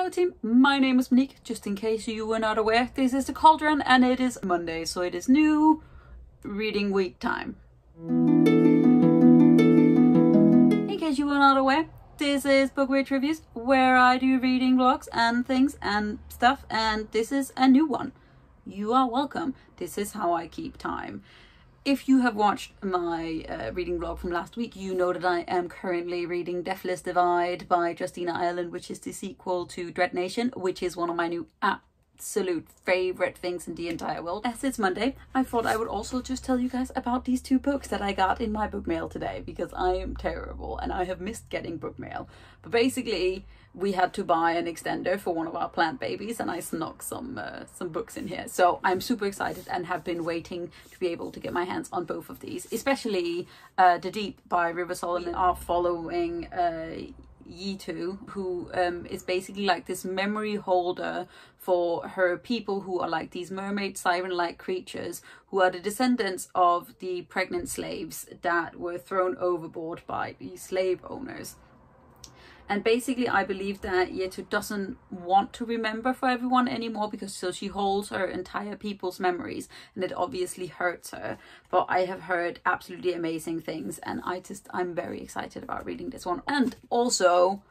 Hello team, my name is Monique. Just in case you were not aware, this is the Cauldron and it is Monday, so it is new reading week time. In case you were not aware, this is Bookwitch Reviews, where I do reading vlogs and things and stuff, and this is a new one. You are welcome. This is how I keep time. If you have watched my reading vlog from last week, you know that I am currently reading Deathless by Justina, which is the sequel to Dread Nation, which is one of my new absolute favorite things in the entire world. As it's Monday, I thought I would also just tell you guys about these two books that I got in my book mail today, because I am terrible and I have missed getting book mail. But basically, we had to buy an extender for one of our plant babies, and I snuck some books in here. So I'm super excited and have been waiting to be able to get my hands on both of these, especially The Deep by River Solomon. Are following youve, who is basically like this memory holder for her people who are like these mermaid siren-like creatures who are the descendants of the pregnant slaves that were thrown overboard by the slave owners. And basically, I believe that youve doesn't want to remember for everyone anymore, because so she holds her entire people's memories, and it obviously hurts her. But I have heard absolutely amazing things, and I'm very excited about reading this one. And also,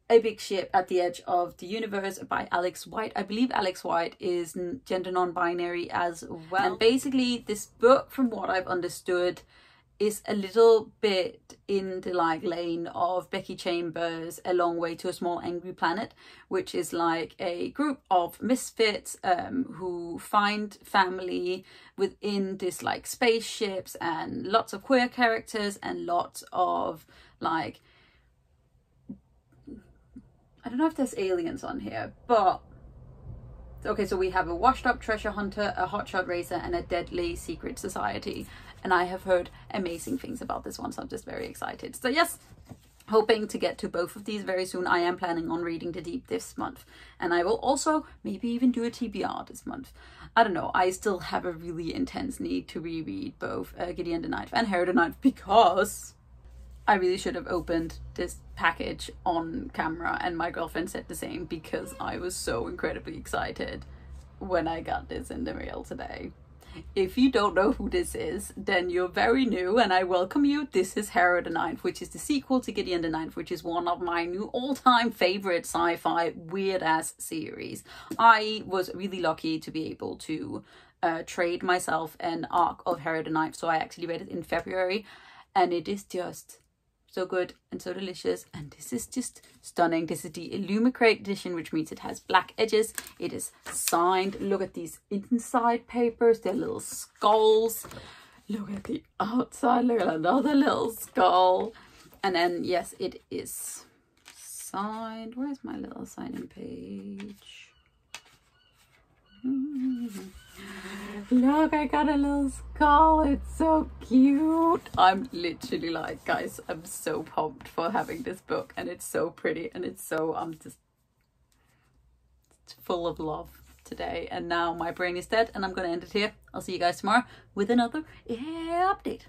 A Big Ship at the Edge of the Universe by Alex White. I believe Alex White is gender non-binary as well. And basically, this book, from what I've understood, is a little bit in the like lane of Becky Chambers' A Long Way to a Small Angry Planet, which is like a group of misfits who find family within this like spaceships, and lots of queer characters and lots of like, I don't know if there's aliens on here, but okay, so we have a washed up treasure hunter, a hotshot racer, and a deadly secret society. And I have heard amazing things about this one, so I'm just very excited. So yes, hoping to get to both of these very soon. I am planning on reading The Deep this month. And I will also maybe even do a TBR this month. I don't know, I still have a really intense need to reread both Gideon the Ninth and Harrow the Ninth, because I really should have opened this package on camera, and my girlfriend said the same, because I was so incredibly excited when I got this in the mail today. If you don't know who this is, then you're very new, and I welcome you. This is Harrow the Ninth, which is the sequel to Gideon the Ninth, which is one of my new all-time favorite sci-fi weird-ass series. I was really lucky to be able to trade myself an arc of Harrow the Ninth, so I actually read it in February, and it is just so good and so delicious, and this is just stunning. This is the Illumicrate edition, which means it has black edges. It is signed. Look at these inside papers, they're little skulls. Look at the outside, look at another little skull. And then yes, it is signed. Where's my little signing page? Look, I got a little skull. It's so cute. I'm literally like, guys, I'm so pumped for having this book, and it's so pretty, and it's so, I'm just full of love today. And now my brain is dead, and I'm gonna end it here. I'll see you guys tomorrow with another update.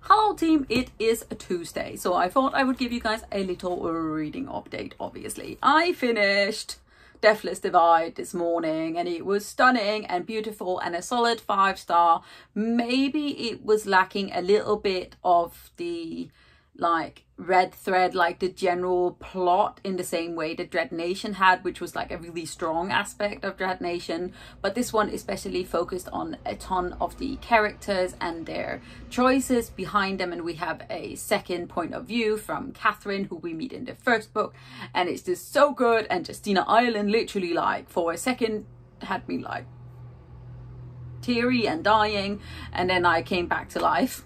Hello team, it is a Tuesday, so I thought I would give you guys a little reading update. Obviously, I finished Deathless this morning, and it was stunning and beautiful and a solid 5-star. Maybe it was lacking a little bit of the like red thread, like the general plot, in the same way that Dread Nation had, which was like a really strong aspect of Dread Nation. But this one especially focused on a ton of the characters and their choices behind them, and we have a second point of view from Catherine, who we meet in the first book, and it's just so good. And Justina literally, like, for a second had me like teary and dying, and then I came back to life.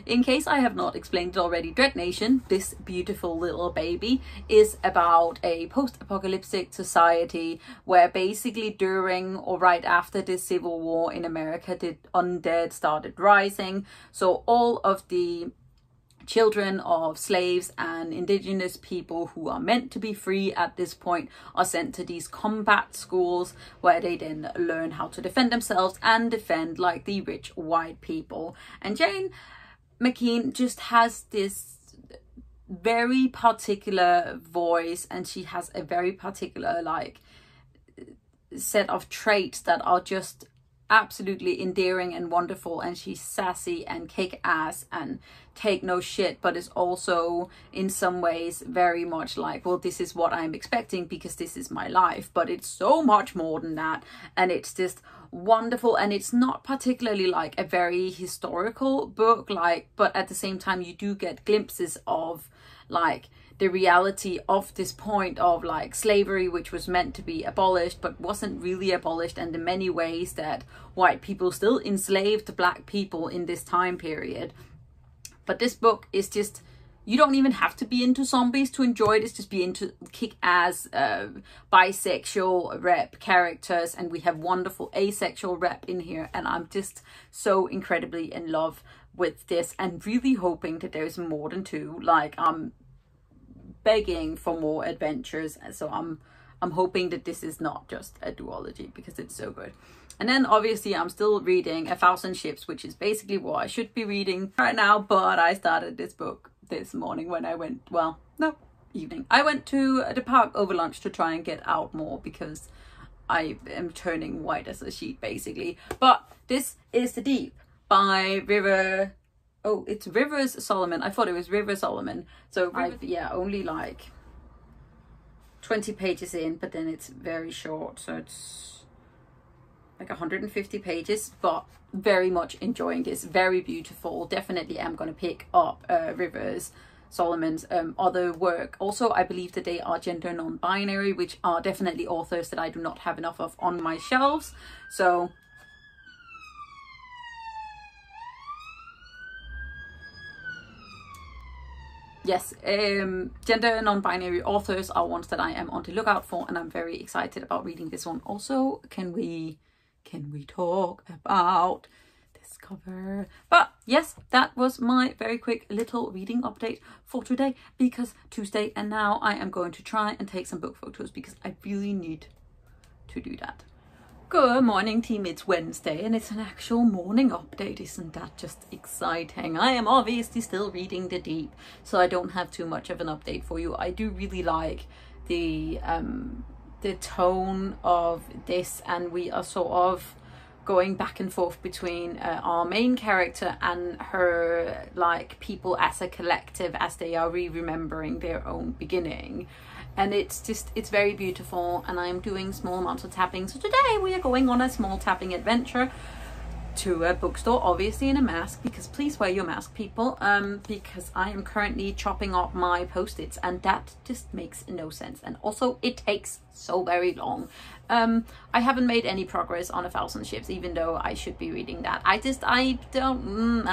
In case I have not explained it already, Dread Nation, this beautiful little baby, is about a post-apocalyptic society where basically during or right after the Civil War in America, the undead started rising. So all of the children of slaves and indigenous people who are meant to be free at this point are sent to these combat schools, where they then learn how to defend themselves and defend like the rich white people. And Jane McKean just has this very particular voice, and she has a very particular like set of traits that are just absolutely endearing and wonderful. And she's sassy and kick ass and take no shit, but is also in some ways very much like, well, this is what I'm expecting because this is my life. But it's so much more than that, and it's just wonderful. And it's not particularly like a very historical book, like, but at the same time you do get glimpses of like the reality of this point of like slavery, which was meant to be abolished but wasn't really abolished, and the many ways that white people still enslaved black people in this time period. But this book is just, you don't even have to be into zombies to enjoy it. It's just be into kick-ass bisexual rep characters, and we have wonderful asexual rep in here, and I'm just so incredibly in love with this and really hoping that there's more than two. Like, I'm begging for more adventures, so I'm hoping that this is not just a duology because it's so good. And then obviously I'm still reading 1,000 Ships, which is basically what I should be reading right now, but I started this book this morning when I went, well, no, evening. I went to the park over lunch to try and get out more because I am turning white as a sheet basically. But this is The Deep by River. Oh, it's Rivers Solomon. I thought it was River Solomon. So yeah, only like 20 pages in, but then it's very short. So it's like 150 pages, but very much enjoying this. Very beautiful. Definitely am going to pick up Rivers Solomon's other work. Also, I believe that they are gender non-binary, which are definitely authors that I do not have enough of on my shelves. So yes, gender non-binary authors are ones that I am on the lookout for, and I'm very excited about reading this one. Also, can we talk about this cover? But yes, that was my very quick little reading update for today, because Tuesday, and now I am going to try and take some book photos because I really need to do that. Good morning, team. It's Wednesday and it's an actual morning update. Isn't that just exciting? I am obviously still reading The Deep, so I don't have too much of an update for you. I do really like the tone of this, and we are sort of going back and forth between our main character and her like people as a collective as they are remembering their own beginning. And it's just, it's very beautiful, and I'm doing small amounts of tapping. So today we are going on a small tapping adventure to a bookstore, obviously in a mask, because please wear your mask, people, because I am currently chopping up my post-its, and that just makes no sense. And also it takes so very long. I haven't made any progress on 1,000 Ships, even though I should be reading that. I don't,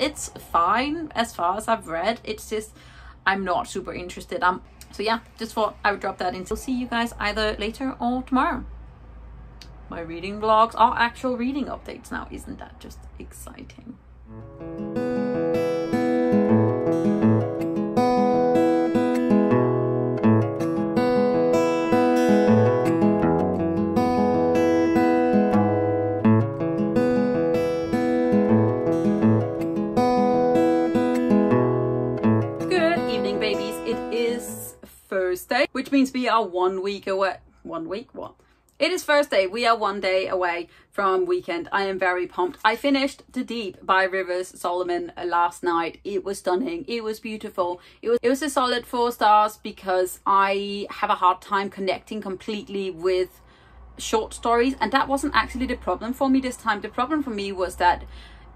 it's fine as far as I've read. It's just, I'm not super interested. So yeah, just thought I would drop that in. So see you guys either later or tomorrow. My reading vlogs are actual reading updates now. Isn't that just exciting? Good evening, babies. It is Thursday, which means we are 1 week away. 1 week? What? It is Thursday. We are 1 day away from weekend. I am very pumped. I finished The Deep by Rivers Solomon last night. It was stunning. It was beautiful. It was a solid 4 stars because I have a hard time connecting completely with short stories, and that wasn't actually the problem for me this time. The problem for me was that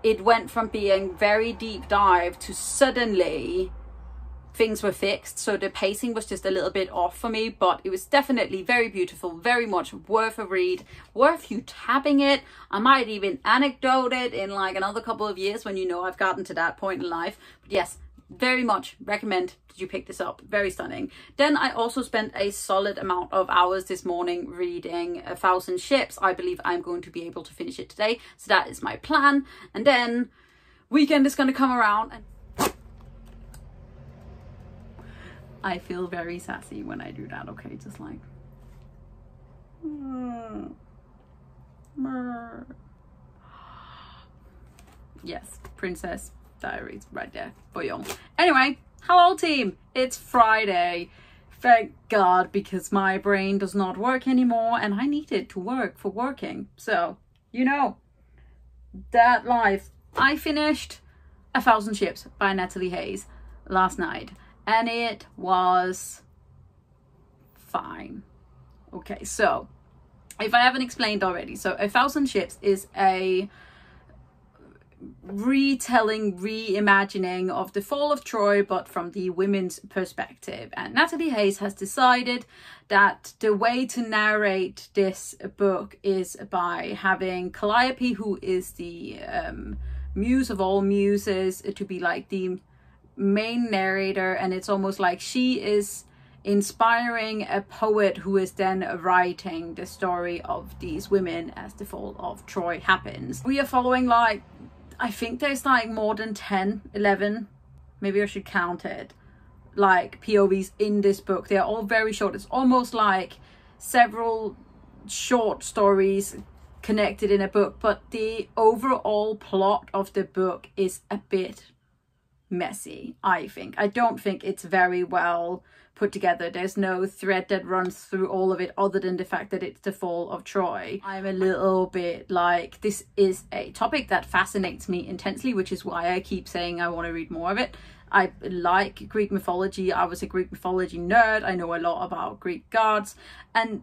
it went from being very deep dive to suddenly things were fixed, so the pacing was just a little bit off for me, but it was definitely very beautiful, very much worth a read, worth you tabbing it. I might even anecdote it in like another couple of years when you know I've gotten to that point in life. But yes, very much recommend that you pick this up. Very stunning. Then I also spent a solid amount of hours this morning reading 1,000 Ships. I believe I'm going to be able to finish it today, so that is my plan. And then weekend is going to come around, and I feel very sassy when I do that, okay? Just like, yes, Princess Diaries right there for y'all. Anyway, Hello team, it's Friday. Thank God, because my brain does not work anymore and I need it to work for working. So, you know, that life. I finished 1,000 Ships by Natalie Haynes last night and it was fine. Okay, so if I haven't explained already, so 1,000 Ships is a retelling, reimagining of the fall of Troy, but from the women's perspective. And Natalie Haynes has decided that the way to narrate this book is by having Calliope, who is the muse of all muses, to be like the main narrator, and it's almost like she is inspiring a poet who is then writing the story of these women as the fall of Troy happens. We are following, like, I think there's like more than 10, 11, maybe I should count it, like POVs in this book. They're all very short. It's almost like several short stories connected in a book, but the overall plot of the book is a bit messy, I think. I don't think it's very well put together. There's no thread that runs through all of it other than the fact that it's the fall of Troy. I'm a little bit like, this is a topic that fascinates me intensely, which is why I keep saying I want to read more of it. I like Greek mythology. I was a Greek mythology nerd. I know a lot about Greek gods, and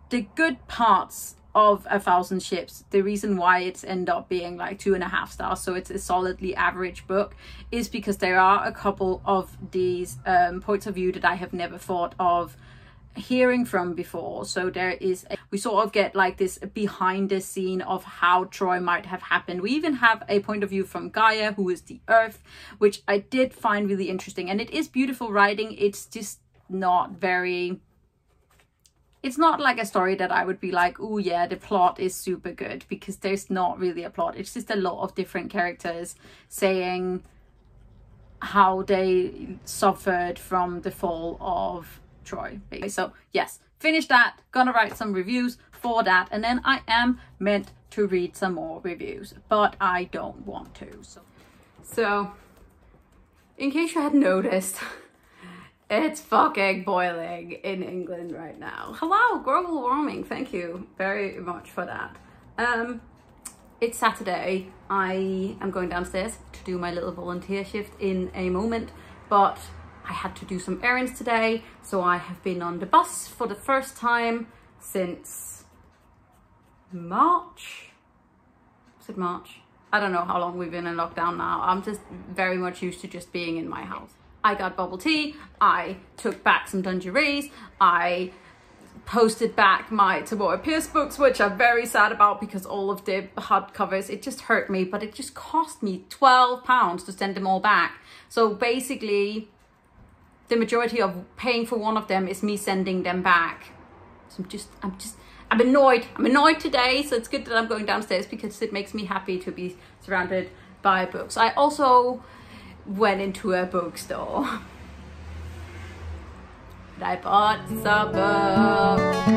the good parts of 1,000 Ships, the reason why it's ended up being like 2.5 stars, so it's a solidly average book, is because there are a couple of these points of view that I have never thought of hearing from before. So there is we sort of get like this behind the scene of how Troy might have happened. We even have a point of view from Gaia, who is the earth, which I did find really interesting, and it is beautiful writing. It's just not very, it's not like a story that I would be like, oh yeah, the plot is super good, because there's not really a plot. It's just a lot of different characters saying how they suffered from the fall of Troy. So yes, finished that, gonna write some reviews for that, and then I am meant to read some more reviews, but I don't want to. So in case you hadn't noticed, it's fucking boiling in England right now. Hello, global warming. Thank you very much for that. It's Saturday. I am going downstairs to do my little volunteer shift in a moment, but I had to do some errands today, so I have been on the bus for the first time since March. Is it March? I don't know how long we've been in lockdown now. I'm just very much used to just being in my house. I got bubble tea, I took back some dungarees, I posted back my Tamora Pierce books, which I'm very sad about because all of the hardcovers, it just hurt me, but it just cost me £12 to send them all back. So basically, the majority of paying for one of them is me sending them back. So I'm annoyed. I'm annoyed today, so it's good that I'm going downstairs because it makes me happy to be surrounded by books. I also went into a bookstore and I bought some books.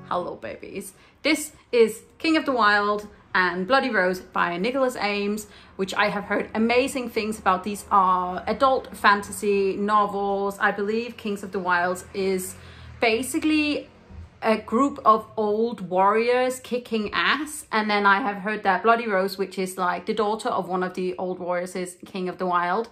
Hello babies. This is King of the Wyld and Bloody Rose by Nicholas Eames, which I have heard amazing things about. These are adult fantasy novels. I believe Kings of the Wyld is basically a group of old warriors kicking ass, and then I have heard that Bloody Rose, which is like the daughter of one of the old warriors, is King of the Wyld.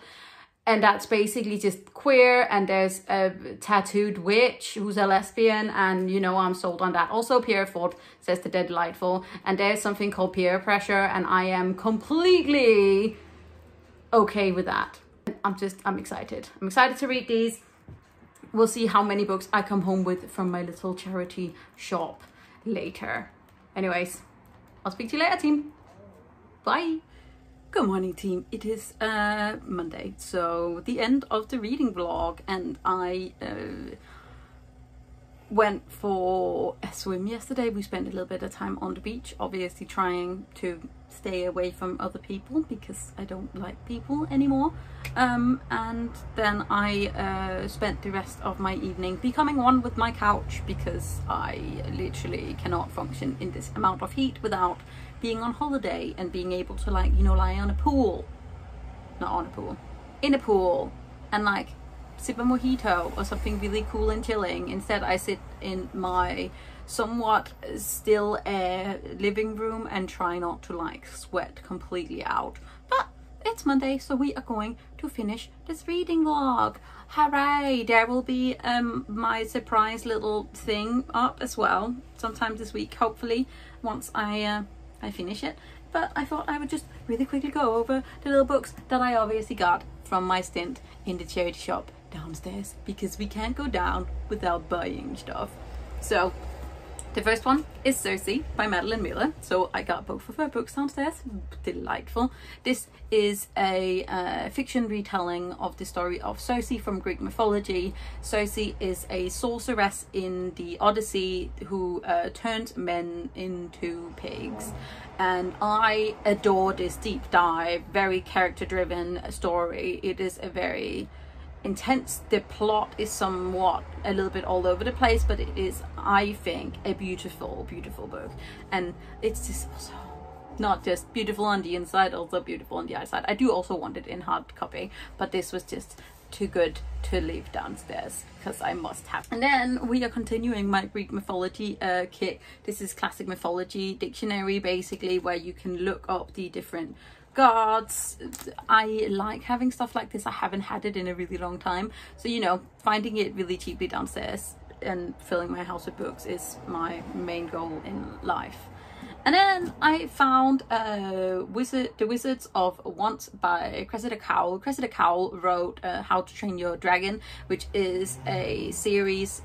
And that's basically just queer, and there's a tattooed witch who's a lesbian, and you know, I'm sold on that. Also, Pierre Ford says that they're delightful, and there's something called peer pressure, and I am completely okay with that. I'm excited. I'm excited to read these. We'll see how many books I come home with from my little charity shop later. Anyways, I'll speak to you later, team. Bye. Good morning team, it is Monday, so the end of the reading vlog, and I went for a swim yesterday. We spent a little bit of time on the beach, obviously trying to stay away from other people because I don't like people anymore. And then I spent the rest of my evening becoming one with my couch because I literally cannot function in this amount of heat without being on holiday and being able to, like, you know, lie on a pool, not on a pool, in a pool, and like sip a mojito or something really cool and chilling. Instead I sit in my somewhat still air living room and try not to like sweat completely out. But it's Monday, so we are going to finish this reading vlog. Hooray! There will be my surprise little thing up as well sometime this week, hopefully, once I finish it. But I thought I would just really quickly go over the little books that I obviously got from my stint in the charity shop downstairs, because we can't go down without buying stuff. So the first one is Circe by Madeleine Muir. So I got both of her books downstairs. Delightful. This is a fiction retelling of the story of Circe from Greek mythology. Circe is a sorceress in the Odyssey who turned men into pigs. And I adore this deep dive, very character driven story. It is a very intense. The plot is somewhat a little bit all over the place, but it is, I think, a beautiful book. And it's just also not just beautiful on the inside, also beautiful on the outside. I do also want it in hard copy, but this was just too good to leave downstairs because I must have. And then we are continuing my Greek mythology kit. This is classic mythology dictionary, basically, where you can look up the different gods. I like having stuff like this. I haven't had it in a really long time, so, you know, finding it really cheaply downstairs and filling my house with books is my main goal in life. And then I found The Wizards of Once by Cressida Cowell. Cressida Cowell wrote How to Train Your Dragon, which is a series,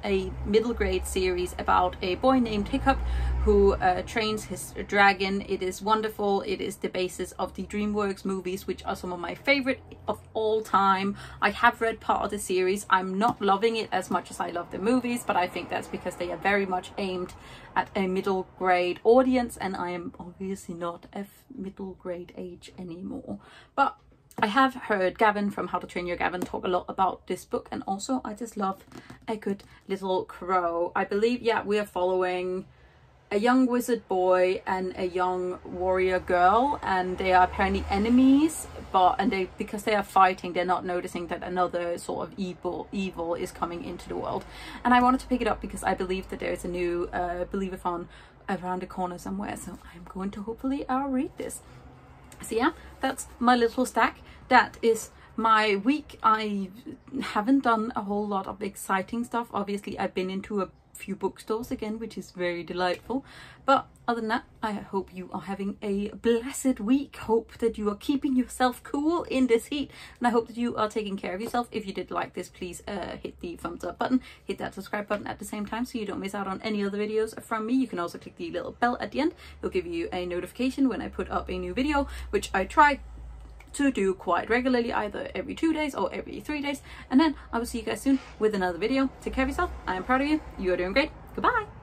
a middle grade series about a boy named Hiccup who trains his dragon. It is wonderful. It is the basis of the DreamWorks movies, which are some of my favorite of all time. I have read part of the series. I'm not loving it as much as I love the movies, but I think that's because they are very much aimed at a middle grade audience, and I am obviously not of middle grade age anymore. But I have heard Gavin from How to Train Your Dragon talk a lot about this book, and also I just love a good little crow. I believe, yeah, we are following a young wizard boy and a young warrior girl, and they are apparently enemies, but because they are fighting, they're not noticing that another sort of evil is coming into the world. And I wanted to pick it up because I believe that there is a new Believathon around the corner somewhere, so I'm going to hopefully read this. So yeah, that's my little stack. That is my week. I haven't done a whole lot of exciting stuff. Obviously, I've been into a few bookstores again, which is very delightful. But other than that, I hope you are having a blessed week. Hope that you are keeping yourself cool in this heat, and I hope that you are taking care of yourself. If you did like this, please hit the thumbs up button, hit that subscribe button at the same time so you don't miss out on any other videos from me. You can also click the little bell at the end. It'll give you a notification when I put up a new video, which I try to do quite regularly, either every 2 days or every 3 days. And then I will see you guys soon with another video. Take care of yourself. I am proud of you. You are doing great. Goodbye.